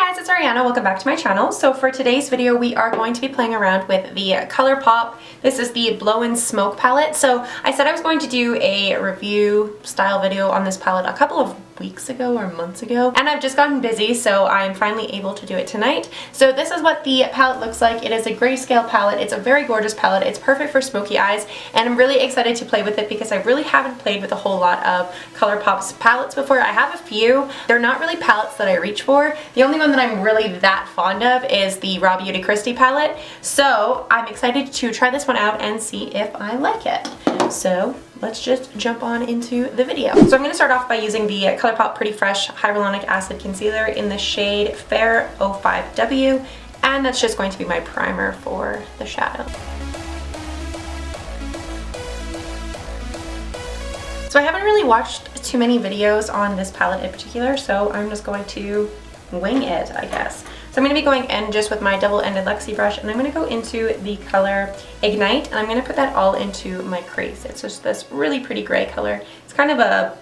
Hi guys, it's Ariana. Welcome back to my channel. So for today's video, we are going to be playing around with the Colourpop. This is the Blowin Smoke Palette. So I said I was going to do a review style video on this palette a couple of weeks ago or months ago, and I've just gotten busy, so I'm finally able to do it tonight. So this is what the palette looks like. It is a grayscale palette. It's a very gorgeous palette. It's perfect for smoky eyes, and I'm really excited to play with it because I really haven't played with a whole lot of Colourpop's palettes before. I have a few. They're not really palettes that I reach for. The only one that I'm really that fond of is the Raw Beauty Christie palette. So I'm excited to try this one out and see if I like it. So let's just jump on into the video. So I'm going to start off by using the Colourpop Pretty Fresh Hyaluronic Acid Concealer in the shade Fair 05W, and that's just going to be my primer for the shadow. So I haven't really watched too many videos on this palette in particular, so I'm just going to wing it, I guess. So I'm going to be going in just with my double-ended Luxie brush, and I'm going to go into the color Ignite, and I'm going to put that all into my crease. It's just this really pretty gray color. It's kind of a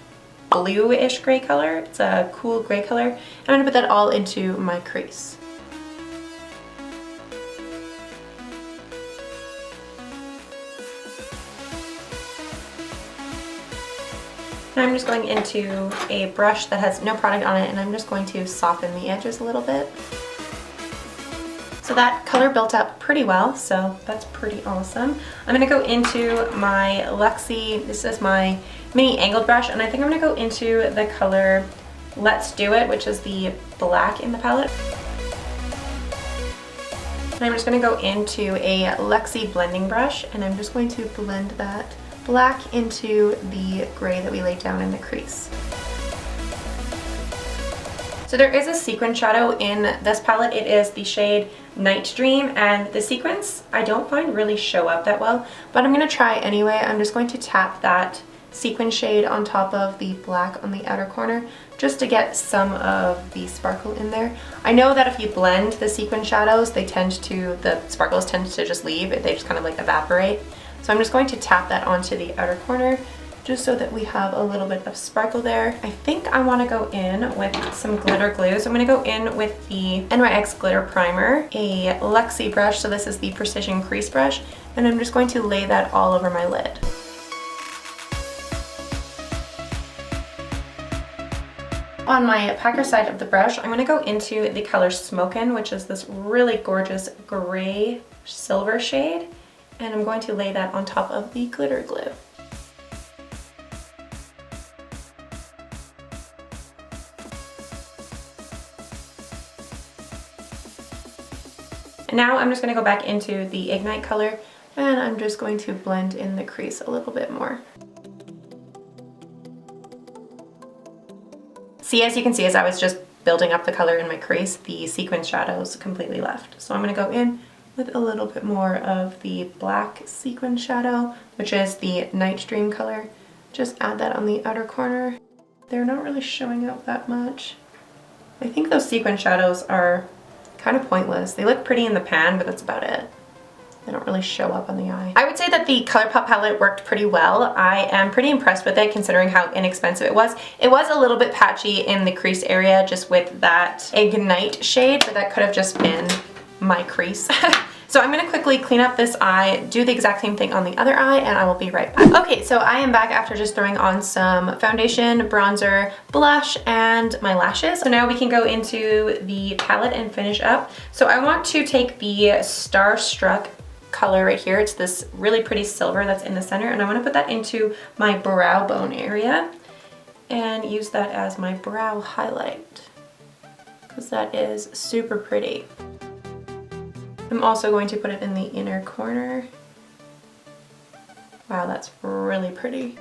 bluish gray color. It's a cool gray color. And I'm going to put that all into my crease. And I'm just going into a brush that has no product on it, and I'm just going to soften the edges a little bit. So that color built up pretty well, so that's pretty awesome. I'm going to go into my Luxie, this is my mini angled brush, and I think I'm going to go into the color Let's Do It, which is the black in the palette. And I'm just going to go into a Luxie blending brush, and I'm just going to blend that black into the gray that we laid down in the crease. So there is a sequin shadow in this palette. It is the shade Night Dream, and the sequins I don't find really show up that well, but I'm going to try anyway. I'm just going to tap that sequin shade on top of the black on the outer corner just to get some of the sparkle in there. I know that if you blend the sequin shadows, the sparkles tend to just leave. They just kind of like evaporate. So I'm just going to tap that onto the outer corner just so that we have a little bit of sparkle there. I think I want to go in with some glitter glue. So I'm going to go in with the NYX Glitter Primer, a Luxie brush, so this is the Precision Crease Brush, and I'm just going to lay that all over my lid. On my packer side of the brush, I'm going to go into the color Smokin', which is this really gorgeous gray silver shade, and I'm going to lay that on top of the glitter glue. And now I'm just going to go back into the Ignite color, and I'm just going to blend in the crease a little bit more. See, as you can see, as I was just building up the color in my crease, the sequin shadows completely left. So I'm going to go in with a little bit more of the black sequin shadow, which is the Night Dream color. Just add that on the outer corner. They're not really showing up that much. I think those sequin shadows are kind of pointless. They look pretty in the pan, but that's about it. They don't really show up on the eye. I would say that the Colourpop palette worked pretty well. I am pretty impressed with it considering how inexpensive it was. It was a little bit patchy in the crease area just with that Ignite shade, but that could have just been my crease. So I'm going to quickly clean up this eye, do the exact same thing on the other eye, and I will be right back. Okay, so I am back after just throwing on some foundation, bronzer, blush, and my lashes. So now we can go into the palette and finish up. So I want to take the Starstruck color right here. It's this really pretty silver that's in the center, and I want to put that into my brow bone area and use that as my brow highlight because that is super pretty. I'm also going to put it in the inner corner. Wow, that's really pretty.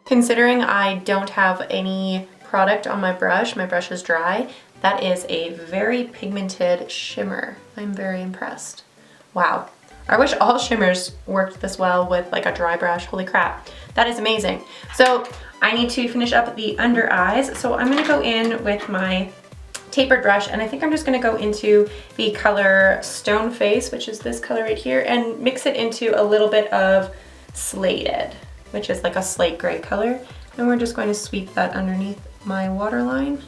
Considering I don't have any product on my brush is dry, that is a very pigmented shimmer. I'm very impressed. Wow. I wish all shimmers worked this well with like a dry brush. Holy crap. That is amazing. So I need to finish up the under eyes. So I'm going to go in with my tapered brush, and I think I'm just going to go into the color Stone Face, which is this color right here, and mix it into a little bit of Slated, which is like a slate gray color, and we're just going to sweep that underneath my waterline.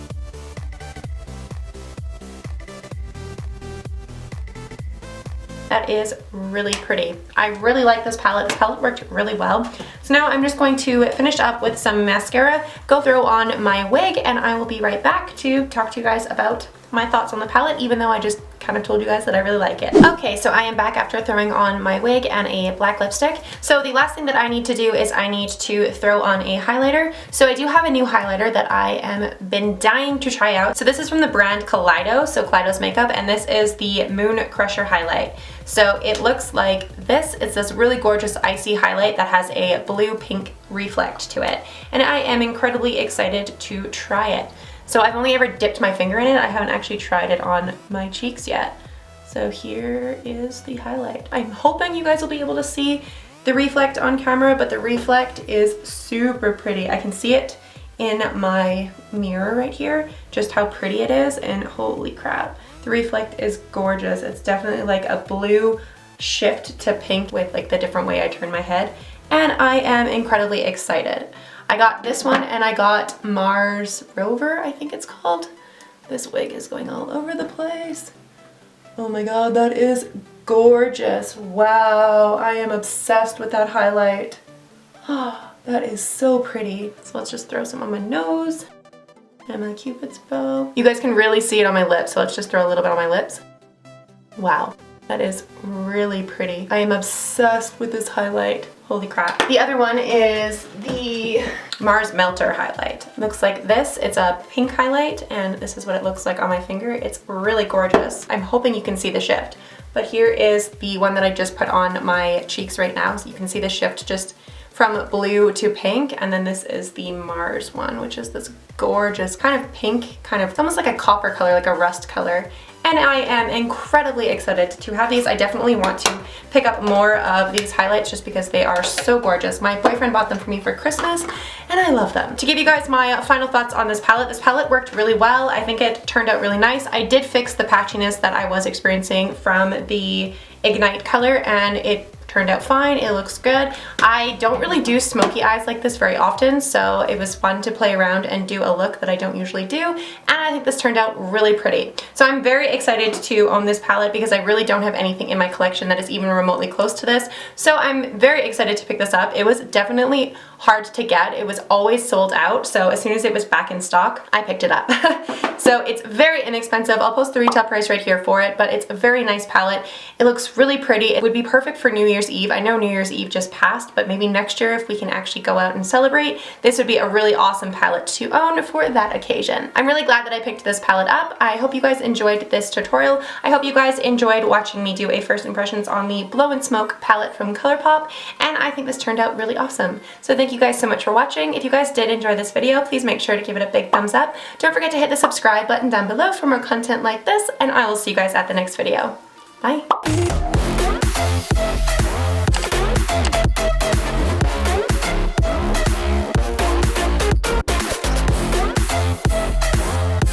That is really pretty. I really like this palette. This palette worked really well. So now I'm just going to finish up with some mascara, go throw on my wig, and I will be right back to talk to you guys about my thoughts on the palette, even though I just kind of told you guys that I really like it. Okay, so I am back after throwing on my wig and a black lipstick. So the last thing that I need to do is I need to throw on a highlighter. So I do have a new highlighter that I am been dying to try out. So this is from the brand Kaleidos, so Kaleidos Makeup, and this is the Moon Crusher Highlight. So it looks like this. It's this really gorgeous icy highlight that has a blue-pink reflect to it. And I am incredibly excited to try it. So I've only ever dipped my finger in it. I haven't actually tried it on my cheeks yet. So here is the highlight. I'm hoping you guys will be able to see the reflect on camera, but the reflect is super pretty. I can see it in my mirror right here, just how pretty it is, and holy crap. The reflect is gorgeous. It's definitely like a blue shift to pink with like the different way I turn my head, and I am incredibly excited. I got this one and I got Mars Rover, I think it's called. This wig is going all over the place. Oh my god, that is gorgeous. Wow, I am obsessed with that highlight. Oh, that is so pretty. So let's just throw some on my nose and my Cupid's bow. You guys can really see it on my lips, so let's just throw a little bit on my lips. Wow, that is really pretty. I am obsessed with this highlight. Holy crap. The other one is the Mars Melter highlight. Looks like this. It's a pink highlight, and this is what it looks like on my finger. It's really gorgeous. I'm hoping you can see the shift. But here is the one that I just put on my cheeks right now, so you can see the shift just from blue to pink. And then this is the Mars one, which is this gorgeous kind of pink, it's almost like a copper color, like a rust color. And I am incredibly excited to have these. I definitely want to pick up more of these highlights just because they are so gorgeous. My boyfriend bought them for me for Christmas and I love them. To give you guys my final thoughts on this palette worked really well. I think it turned out really nice. I did fix the patchiness that I was experiencing from the Ignite color, and it turned out fine. It looks good. I don't really do smoky eyes like this very often, so it was fun to play around and do a look that I don't usually do, and I think this turned out really pretty. So I'm very excited to own this palette because I really don't have anything in my collection that is even remotely close to this, so I'm very excited to pick this up. It was definitely hard to get. It was always sold out, so as soon as it was back in stock, I picked it up. So it's very inexpensive. I'll post the retail price right here for it, but it's a very nice palette. It looks really pretty. It would be perfect for New Year's Eve. I know New Year's Eve just passed, but maybe next year if we can actually go out and celebrate, this would be a really awesome palette to own for that occasion. I'm really glad that I picked this palette up. I hope you guys enjoyed this tutorial. I hope you guys enjoyed watching me do a first impressions on the Blowin Smoke palette from Colourpop, and I think this turned out really awesome. So thank you guys so much for watching. If you guys did enjoy this video, please make sure to give it a big thumbs up. Don't forget to hit the subscribe button down below for more content like this, and I will see you guys at the next video. Bye!